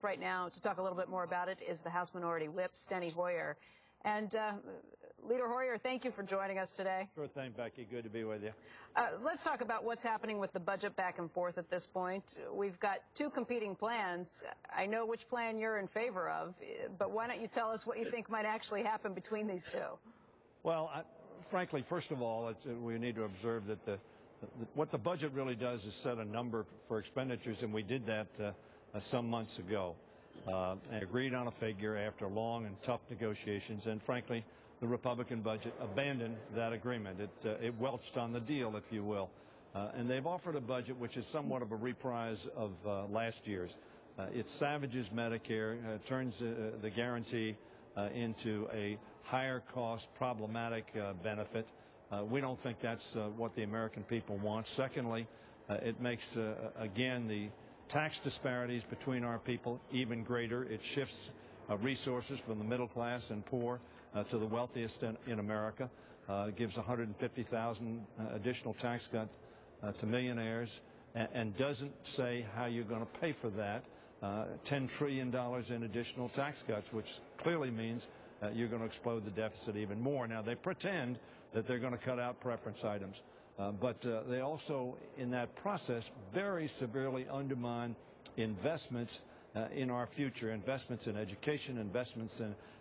Right now to talk a little bit more about it is the House Minority Whip, Steny Hoyer. And Leader Hoyer, thank you for joining us today. Sure thing, Becky. Good to be with you. Let's talk about what's happening with the budget back and forth at this point. We've got two competing plans. I know which plan you're in favor of, but why don't you tell us what you think might actually happen between these two? Well, frankly, first of all, we need to observe that what the budget really does is set a number for expenditures, and we did that some months ago. And agreed on a figure after long and tough negotiations, and frankly, the Republican budget abandoned that agreement. It welched on the deal, if you will. And they've offered a budget which is somewhat of a reprise of last year's. It savages Medicare, turns the guarantee into a higher cost, problematic benefit. We don't think that's what the American people want. Secondly, it makes, again, the tax disparities between our people even greater. It shifts resources from the middle class and poor to the wealthiest in America. It gives 150,000 additional tax cut to millionaires, and doesn't say how you're going to pay for that. $10 trillion in additional tax cuts, which clearly means you're going to explode the deficit even more. Now, they pretend that they're going to cut out preference items. But they also, in that process, very severely undermine investments in our future, investments in education, investments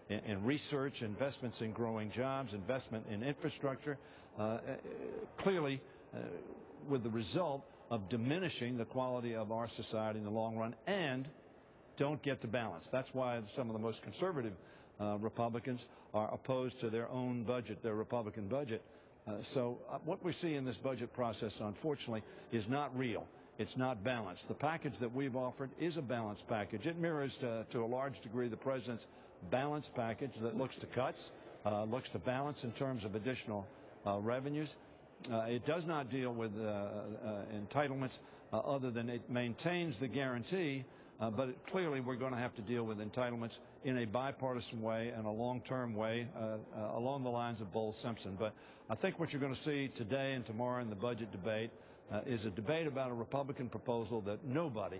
in research, investments in growing jobs, investment in infrastructure, clearly with the result of diminishing the quality of our society in the long run, and don't get to balance. That's why some of the most conservative Republicans are opposed to their own budget, their Republican budget. So what we see in this budget process, unfortunately, is not real. It's not balanced. The package that we've offered is a balanced package. It mirrors to a large degree the president's balanced package that looks to cuts, looks to balance in terms of additional revenues. It does not deal with entitlements other than it maintains the guarantee, but clearly we're going to have to deal with entitlements in a bipartisan way and a long-term way along the lines of Bowles-Simpson. But I think what you're going to see today and tomorrow in the budget debate is a debate about a Republican proposal that nobody,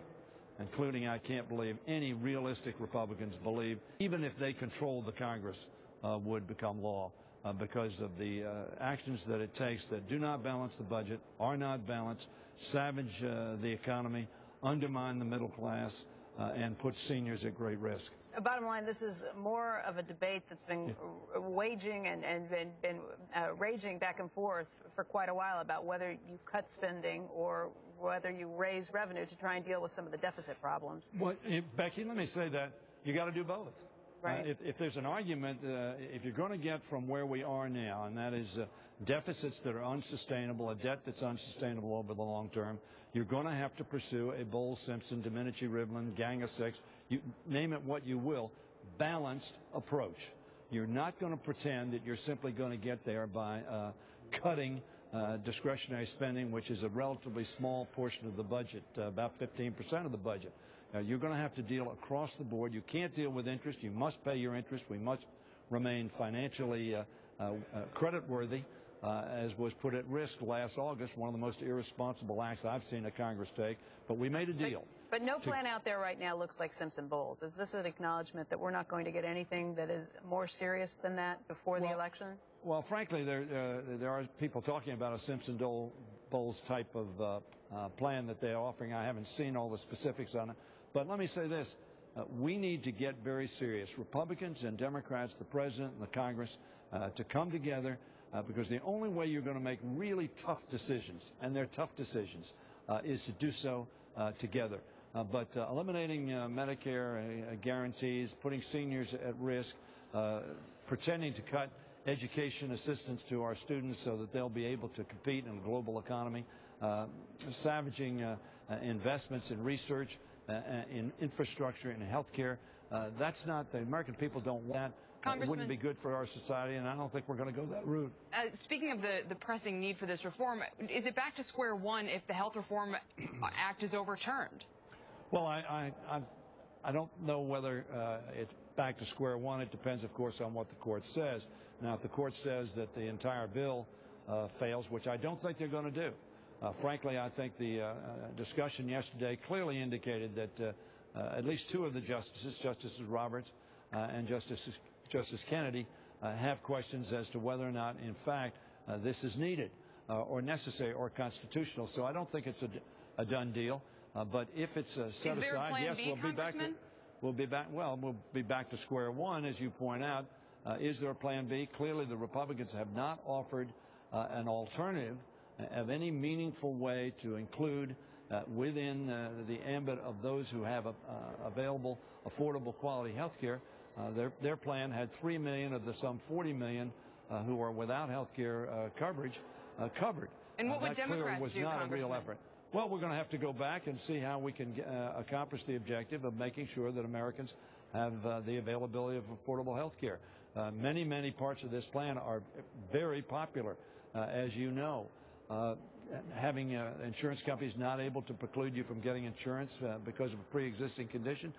including I can't believe any realistic Republicans, believe, even if they controlled the Congress, would become law. Because of the actions that it takes that do not balance the budget, are not balanced, savage the economy, undermine the middle class, and put seniors at great risk. Bottom line, this is more of a debate that's been waging and been raging back and forth for quite a while about whether you cut spending or whether you raise revenue to try and deal with some of the deficit problems. Well, Becky, let me say that you got to do both. Right. If there's an argument, if you're going to get from where we are now, and that is deficits that are unsustainable, a debt that's unsustainable over the long term, you're going to have to pursue a Bowles-Simpson, Domenici-Rivlin, Gang of Six, you name it what you will, balanced approach. You're not going to pretend that you're simply going to get there by cutting discretionary spending, which is a relatively small portion of the budget, about 15% of the budget. You're going to have to deal across the board. You can't deal with interest. You must pay your interest. We must remain financially creditworthy, as was put at risk last August, one of the most irresponsible acts I've seen a Congress take. But we made a deal. But no plan out there right now looks like Simpson-Bowles. Is this an acknowledgement that we're not going to get anything that is more serious than that before the election? Well, frankly, there are people talking about a Simpson-Bowles type of plan that they're offering. I haven't seen all the specifics on it. But let me say this. We need to get very serious, Republicans and Democrats, the President and the Congress, to come together, because the only way you're going to make really tough decisions, and they're tough decisions, is to do so together. But eliminating Medicare guarantees, putting seniors at risk, pretending to cut education assistance to our students so that they'll be able to compete in a global economy, savaging investments in research, in infrastructure, in health care. That's not, the American people don't want that. It wouldn't be good for our society, and I don't think we're going to go that route. Speaking of the pressing need for this reform, is it back to square one if the Health Reform Act is overturned? Well, I don't know whether it's back to square one. It depends, of course, on what the court says. Now, if the court says that the entire bill fails, which I don't think they're going to do. Frankly, I think the discussion yesterday clearly indicated that at least two of the justices, Justices Roberts and Justice Kennedy, have questions as to whether or not, in fact, this is needed or necessary or constitutional. So I don't think it's a done deal. But if it's set aside, yes, we'll be back. We'll be back to square one, as you point out. Is there a plan B? Clearly, the Republicans have not offered an alternative of any meaningful way to include within the ambit of those who have available, affordable, quality health care. Their plan had 3 million of the some 40 million who are without health care coverage covered. And what would Democrats was do, not Congressman? A real effort. Well, we're going to have to go back and see how we can accomplish the objective of making sure that Americans have the availability of affordable health care. Many parts of this plan are very popular, as you know. Having insurance companies not able to preclude you from getting insurance because of a pre-existing condition,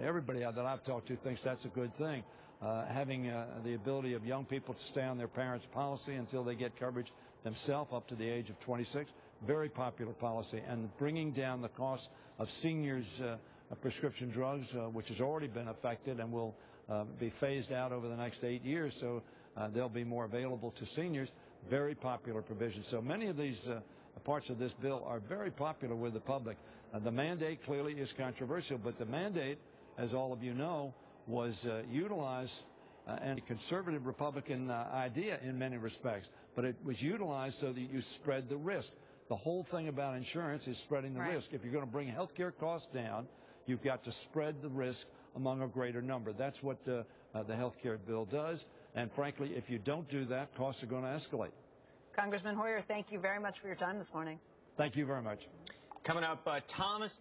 everybody that I've talked to thinks that's a good thing. Having the ability of young people to stay on their parents' policy until they get coverage themselves up to the age of 26, very popular policy. And bringing down the cost of seniors' prescription drugs, which has already been affected and will be phased out over the next 8 years, so they'll be more available to seniors. Very popular provision. So many of these parts of this bill are very popular with the public. The mandate clearly is controversial, but the mandate, as all of you know, was utilized and a conservative Republican idea in many respects, but it was utilized so that you spread the risk. The whole thing about insurance is spreading the risk. If you're going to bring health care costs down, you've got to spread the risk among a greater number. That's what the health care bill does. And frankly, if you don't do that, costs are going to escalate. Congressman Hoyer, thank you very much for your time this morning. Thank you very much. Coming up, Thomas